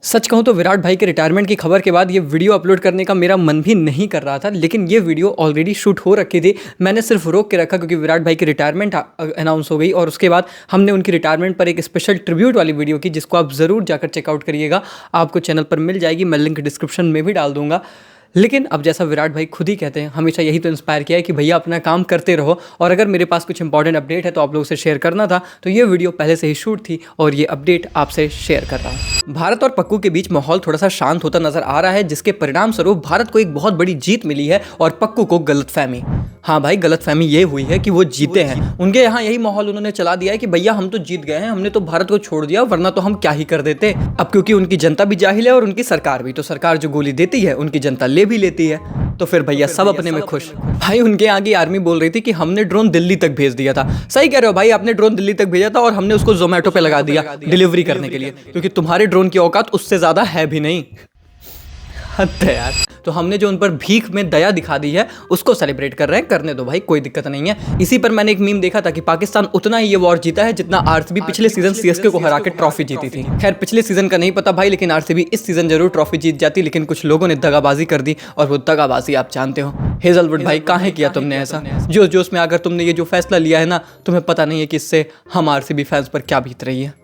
सच कहूँ तो विराट भाई के रिटायरमेंट की खबर के बाद ये वीडियो अपलोड करने का मेरा मन भी नहीं कर रहा था, लेकिन ये वीडियो ऑलरेडी शूट हो रखी थी। मैंने सिर्फ रोक के रखा क्योंकि विराट भाई की रिटायरमेंट अनाउंस हो गई और उसके बाद हमने उनकी रिटायरमेंट पर एक स्पेशल ट्रिब्यूट वाली वीडियो की, जिसको आप ज़रूर जाकर चेकआउट करिएगा। आपको चैनल पर मिल जाएगी, मैं लिंक डिस्क्रिप्शन में भी डाल दूंगा। लेकिन अब जैसा विराट भाई खुद ही कहते हैं, हमेशा यही तो इंस्पायर किया है कि भैया अपना काम करते रहो, और अगर मेरे पास कुछ इंपॉर्टेंट अपडेट है तो आप लोगों से शेयर करना था, तो ये वीडियो पहले से ही शूट थी और ये अपडेट आपसे शेयर कर रहा हूँ। भारत और पक्कू के बीच माहौल थोड़ा सा शांत होता नजर आ रहा है, जिसके परिणाम स्वरूप भारत को एक बहुत बड़ी जीत मिली है और पक्कू को गलतफहमी। हाँ भाई, गलतफहमी ये हुई है कि वो जीते हैं। उनके यहाँ यही माहौल उन्होंने चला दिया है कि भैया हम तो जीत गए हैं, हमने तो भारत को छोड़ दिया, वरना तो हम क्या ही कर देते। अब क्योंकि उनकी जनता भी जाहिल है और उनकी सरकार भी, तो सरकार जो गोली देती है उनकी जनता ले भी लेती है, तो फिर भैया सब अपने में खुश। भाई उनके आगे आर्मी बोल रही थी कि हमने ड्रोन दिल्ली तक भेज दिया था। सही कह रहे हो भाई, आपने ड्रोन दिल्ली तक भेजा था और हमने उसको जोमेटो पे लगा दिया डिलीवरी करने के लिए, क्योंकि तुम्हारे ड्रोन की औकात उससे ज्यादा है भी नहीं। हद है यार। तो हमने जो उन पर भीख में दया दिखा दी है उसको सेलिब्रेट कर रहे हैं, करने दो भाई, कोई दिक्कत नहीं है। इसी पर मैंने एक मीम देखा था कि पाकिस्तान उतना ही ये वॉर जीता है जितना आरसीबी पिछले सीजन सीएसके को हरा के ट्रॉफी जीती थी। खैर पिछले सीजन का नहीं पता भाई, लेकिन आरसीबी इस सीजन जरूर ट्रॉफी जीत जाती, लेकिन कुछ लोगों ने दगाबाजी कर दी, और वो दगाबाजी आप जानते हो। हेजलवुड भाई काहे किया तुमने ऐसा? जोश जोश में आकर तुमने ये जो फैसला लिया है ना, तुम्हें पता नहीं है कि इससे हम आरसीबी फैंस पर क्या बीत रही है।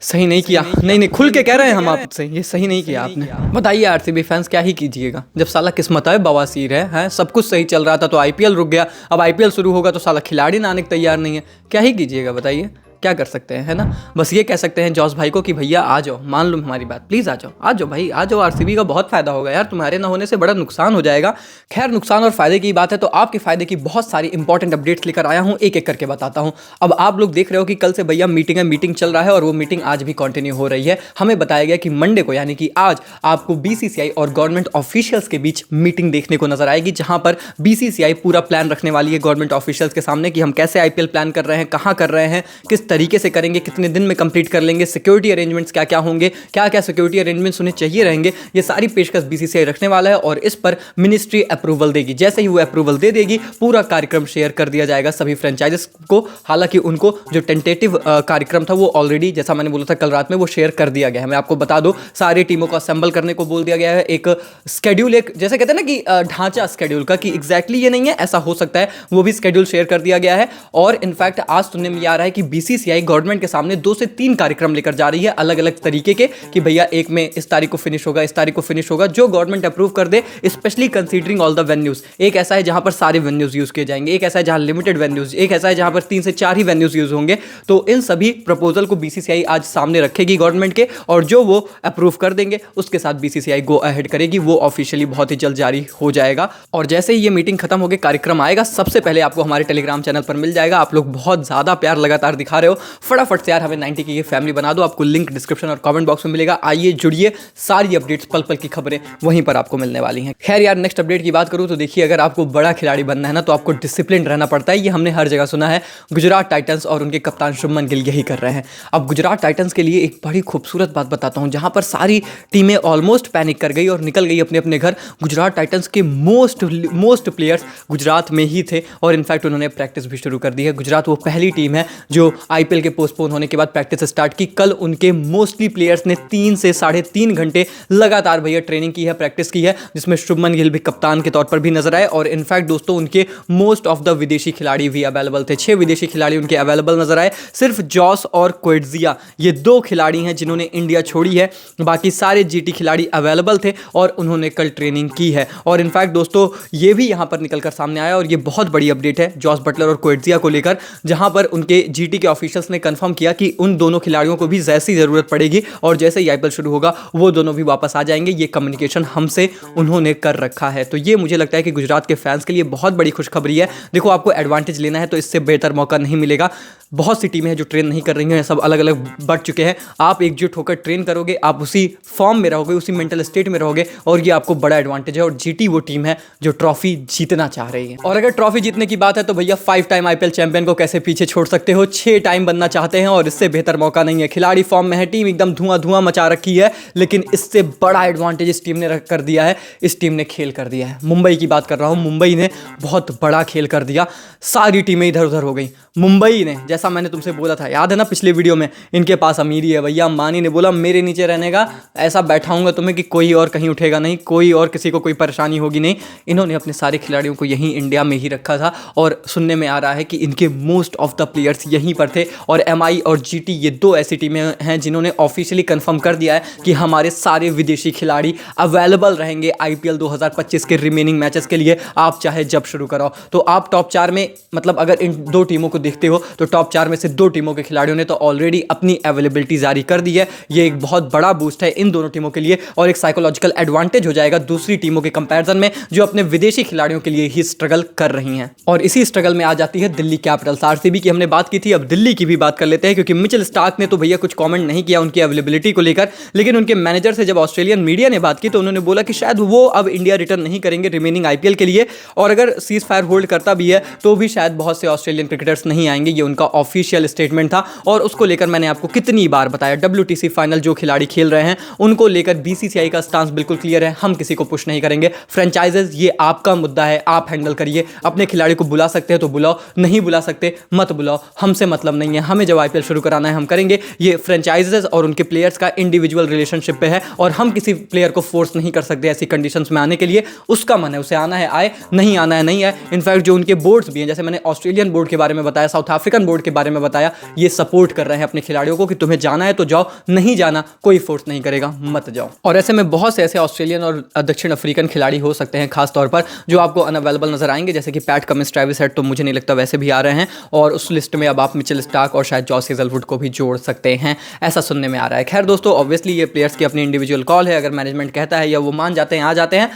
सही नहीं किया। नहीं, खुल के कह रहे हैं हम आपसे, ये सही नहीं किया आपने। बताइए आरसीबी फैंस क्या ही कीजिएगा, जब साला किस्मत है बवासीर है, सब कुछ सही चल रहा था तो आईपीएल रुक गया, अब आईपीएल शुरू होगा तो साला खिलाड़ी ना आने को तैयार नहीं है। क्या ही कीजिएगा बताइए, क्या कर सकते हैं, है ना। बस ये कह सकते हैं जॉस भाई को कि भैया आ जाओ, मान लो हमारी बात, प्लीज़ आ जाओ भाई, आ जाओ। आरसीबी का बहुत फायदा होगा यार, तुम्हारे ना होने से बड़ा नुकसान हो जाएगा। खैर नुकसान और फायदे की बात है, तो आपके फायदे की बहुत सारी इंपॉर्टेंट अपडेट्स लेकर आया हूँ, एक एक करके बताता हूँ। अब आप लोग देख रहे हो कि कल से भैया मीटिंग चल रहा है, और वो मीटिंग आज भी कंटिन्यू हो रही है। हमें बताया गया कि मंडे को, यानी कि आज, आपको बीसीसीआई और गवर्नमेंट ऑफिशियल्स के बीच मीटिंग देखने को नजर आएगी, जहां पर बीसीसीआई पूरा प्लान रखने वाली है गवर्नमेंट ऑफिशियल्स के सामने कि हम कैसे आईपीएल प्लान कर रहे हैं, कहां कर रहे हैं, किस तरीके से करेंगे, कितने दिन में कंप्लीट कर लेंगे, सिक्योरिटी अरेंजमेंट्स क्या क्या होंगे, क्या क्या सिक्योरिटी अरेंजमेंट्स उन्हें चाहिए रहेंगे, ये सारी पेशकश बीसीसीआई रखने वाला है, और इस पर मिनिस्ट्री अप्रूवल देगी। जैसे ही वो अप्रूवल दे देगी, पूरा कार्यक्रम शेयर कर दिया जाएगा सभी फ्रेंचाइजेस को। हालांकि उनको जो टेंटेटिव कार्यक्रम था वो ऑलरेडी, जैसा मैंने बोला था कल रात में, वो शेयर कर दिया गया है। मैं आपको बता दूं, सारी टीमों को असेंबल करने को बोल दिया गया है, एक स्केड्यूल, एक जैसे कहते हैं ना कि ढांचा स्केड्यूल का, कि एग्जैक्टली ये नहीं है, ऐसा हो सकता है, वो भी स्केड्यूल शेयर कर दिया गया है। और इनफैक्ट आज सुनने में आ रहा है कि बीसीसीआई गवर्नमेंट के सामने 2 से 3 कार्यक्रम लेकर जा रही है अलग अलग तरीके के, कि भैया एक में इस तारीख को फिनिश होगा, इस तारीख को फिनिश होगा, जो गवर्नमेंट अप्रूव कर दे, specially considering all the venues. एक ऐसा है जहां पर सारे वेन्यूज यूज किए जाएंगे, एक ऐसा है जहां लिमिटेड वेन्यूज, एक ऐसा है जहां पर 3 से 4 ही वेन्यूज यूज होंगे। तो इन सभी प्रपोजल को बीसीसीआई आज सामने रखेगी गवर्नमेंट के, और जो वो अप्रूव कर देंगे उसके साथ बीसीसीआई गो अहेड करेगी। वो ऑफिशियली बहुत ही जल्द जारी हो जाएगा, और जैसे ही ये मीटिंग खत्म होकर कार्यक्रम आएगा, सबसे पहले आपको हमारे टेलीग्राम चैनल पर मिल जाएगा। आप लोग बहुत ज्यादा प्यार लगातार दिखा रहे हो, फटाफट से यार हमें 90 की ये फैमिली बना दो। आपको लिंक डिस्क्रिप्शन और कमेंट बॉक्स में मिलेगा, आइए जुड़िए, सारी अपडेट्स, पल पल की खबरें वहीं पर आपको मिलने वाली हैं। खैर यार, नेक्स्ट अपडेट की बात करूं तो देखिए, अगर आपको बड़ा खिलाड़ी बनना है ना, तो आपको डिसिप्लिन रहना पड़ता है। ये हमने हर जगह सुना है। गुजरात टाइटंस और उनके कप्तान शुभमन गिल यही कर रहे हैं। अब गुजरात टाइटंस के लिए एक बड़ी खूबसूरत बात बताता हूं, जहां पर सारी टीमें ऑलमोस्ट पैनिक कर गई और निकल गई अपने अपने घर। गुजरात टाइटंस के मोस्ट प्लेयर्स गुजरात में ही थे, और इनफैक्ट उन्होंने प्रैक्टिस भी शुरू कर दी है। गुजरात वो पहली टीम है जो आईपीएल के पोस्टपोन होने के बाद प्रैक्टिस स्टार्ट की। कल उनके मोस्टली प्लेयर्स ने 3 से 3.5 घंटे लगातार भैया ट्रेनिंग की है, प्रैक्टिस की है, जिसमें शुभमन गिल भी कप्तान के तौर पर भी नजर आए। और इनफैक्ट दोस्तों, उनके मोस्ट ऑफ द विदेशी खिलाड़ी भी अवेलेबल थे। 6 विदेशी खिलाड़ी उनके अवेलेबल नजर आए। सिर्फ जॉस और क्वेटजिया, ये 2 खिलाड़ी हैं जिन्होंने इंडिया छोड़ी है, बाकी सारे जीटी खिलाड़ी अवेलेबल थे और उन्होंने कल ट्रेनिंग की है। और इनफैक्ट दोस्तों, ये भी यहां पर निकलकर सामने आया, और ये बहुत बड़ी अपडेट है जॉस बटलर और क्वेटजिया को लेकर, जहां पर उनके जीटी के ऑफिशियल्स ने कंफर्म किया कि उन दोनों खिलाड़ियों को भी जैसी जरूरत पड़ेगी और जैसे ही आईपीएल शुरू होगा वो दोनों भी वापस आ जाएंगे। ये कम्युनिकेशन हमसे उन्होंने कर रखा है। तो ये मुझे लगता है कि गुजरात के फैंस के लिए बहुत बड़ी खुशखबरी है। देखो, आपको एडवांटेज लेना है तो इससे बेहतर मौका नहीं मिलेगा। बहुत सी टीमें हैं जो ट्रेन नहीं कर रही हैं, सब अलग अलग बढ़ चुके हैं। आप एकजुट होकर ट्रेन करोगे, आप उसी फॉर्म में रहोगे, उसी मेंटल स्टेट में रहोगे, और ये आपको बड़ा एडवांटेज है। और जीटी वो टीम है जो ट्रॉफी जीतना चाह रही है। और अगर ट्रॉफी जीतने की बात है तो भैया 5 टाइम आईपीएल चैंपियन को कैसे पीछे छोड़ सकते हो। 6 टाइम बनना चाहते हैं और इससे बेहतर मौका नहीं है। खिलाड़ी फॉर्म में है, टीम एकदम धुआं मचा रखी है, लेकिन इससे बड़ा एडवांटेज इस टीम ने कर दिया है, इस टीम ने खेल कर दिया है। मुंबई की बात कर रहा हूं, मुंबई ने बहुत बड़ा खेल कर दिया, सारी टीमें इधर उधर हो गई। मुंबई ने, जैसा मैंने तुमसे बोला था, याद है ना पिछले वीडियो में, इनके पास अमीरी है भैया। अंबानी ने बोला मेरे नीचे रहने का, ऐसा बैठाऊंगा तुम्हें कि कोई और कहीं उठेगा नहीं, कोई और किसी को कोई परेशानी होगी नहीं। इन्होंने अपने सारे खिलाड़ियों को यहीं इंडिया में ही रखा था और सुनने में आ रहा है कि इनके मोस्ट ऑफ द प्लेयर्स यहीं पर थे। और एमआई और जीटी, ये दो ऐसी टीमें हैं जिन्होंने ऑफिशियली कंफर्म कर दिया है कि हमारे सारे विदेशी खिलाड़ी अवेलेबल रहेंगे आईपीएल 2025 के रिमेनिंग मैचेस के लिए, आप चाहे जब शुरू कराओ। तो आप टॉप 4 में, मतलब अगर इन दो टीमों को देखते हो तो टॉप 4 में से दो टीमों के खिलाड़ियों ने तो ऑलरेडी अपनी अवेलेबिलिटी जारी कर दी है। ये एक बहुत बड़ा बूस्ट है इन दोनों टीमों के लिए और एक साइकोलॉजिकल एडवांटेज हो जाएगा दूसरी टीमों के कंपैरिजन में, जो अपने विदेशी खिलाड़ियों के लिए ही स्ट्रगल कर रही हैं। और इसी स्ट्रगल में आ जाती है दिल्ली कैपिटल्स। आरसीबी की हमने बात की थी, अब दिल्ली की भी बात कर लेते हैं, क्योंकि मिचेल स्टार्क ने तो भैया कुछ कमेंट नहीं किया उनकी अवेलेबिलिटी को लेकर, लेकिन उनके मैनेजर से जब ऑस्ट्रेलियन मीडिया ने बात की तो उन्होंने बोला कि शायद वो अब इंडिया रिटर्न नहीं करेंगे रिमेनिंग आईपीएल के लिए, और अगर सीज फायर होल्ड करता भी है तो भी शायद बहुत से ऑस्ट्रेलियन क्रिकेटर्स नहीं आएंगे। ये उनका ऑफिशियल स्टेटमेंट था और उसको लेकर मैंने आपको कितनी बार बताया, WTC फाइनल जो खिलाड़ी खेल रहे हैं उनको लेकर बीसीसीआई का स्टांस बिल्कुल क्लियर है, हम किसी को पुश नहीं करेंगे। फ्रेंचाइजेस, ये आपका मुद्दा है, आप हैंडल करिए, अपने खिलाड़ी को बुला सकते हैं तो बुलाओ, नहीं बुला सकते मत बुलाओ, हमसे मतलब नहीं है, हमें जब आईपीएल शुरू कराना है हम करेंगे। ये फ्रेंचाइजेस और उनके प्लेयर्स का इंडिविजुअल रिलेशनशिप पे है और हम किसी प्लेयर को फोर्स नहीं कर सकते ऐसी कंडीशंस में आने के लिए। उसका मन है, उसे आना है आए, नहीं आना है नहीं है। इनफैक्ट जो उनके बोर्ड्स भी हैं, जैसे मैंने ऑस्ट्रेलियन बोर्ड के बारे में बताया, साउथ अफ्रीकन बोर्ड के बारे में बताया, ये सपोर्ट कर रहे हैं अपने खिलाड़ियों को कि तुम्हें जाना है तो जाओ, नहीं जाना कोई फोर्स नहीं करेगा, मत जाओ। और ऐसे में बहुत से ऐसे ऑस्ट्रेलियन और दक्षिण अफ्रीकन खिलाड़ी हो सकते हैं खास तौर पर जो आपको अनअवेलेबल नजर आएंगे, जैसे कि पैट कमिंस, ट्रेविस हेड तो मुझे नहीं लगता वैसे भी आ रहे हैं, और उस लिस्ट में अब आप मिचेल स्टार्क और शायद जॉस हेजलवुड को भी जोड़ सकते हैं, ऐसा सुनने में आ रहा है। खैर दोस्तों, ऑब्वियसली ये प्लेयर्स की अपनी इंडिविजुअल कॉल है, अगर मैनेजमेंट कहता है या वो मान जाते हैं आ जाते हैं,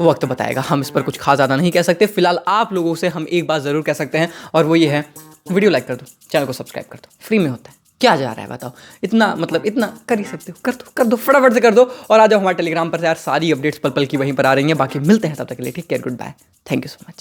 वक्त बताएगा, हम इस पर कुछ खास ज़्यादा नहीं कह सकते। फिलहाल आप लोगों से हम एक बात ज़रूर कह सकते हैं और वो ये है, वीडियो लाइक कर दो, चैनल को सब्सक्राइब कर दो, फ्री में होता है, क्या जा रहा है बताओ, इतना मतलब इतना कर ही सकते हो, कर दो फटाफट से कर दो। और आ जाओ हमारे टेलीग्राम पर, यार सारी अपडेट्स पल पल की वहीं पर आ रही हैं। बाकी मिलते हैं तब तक के लिए, ठीक care, goodbye, thank you so much.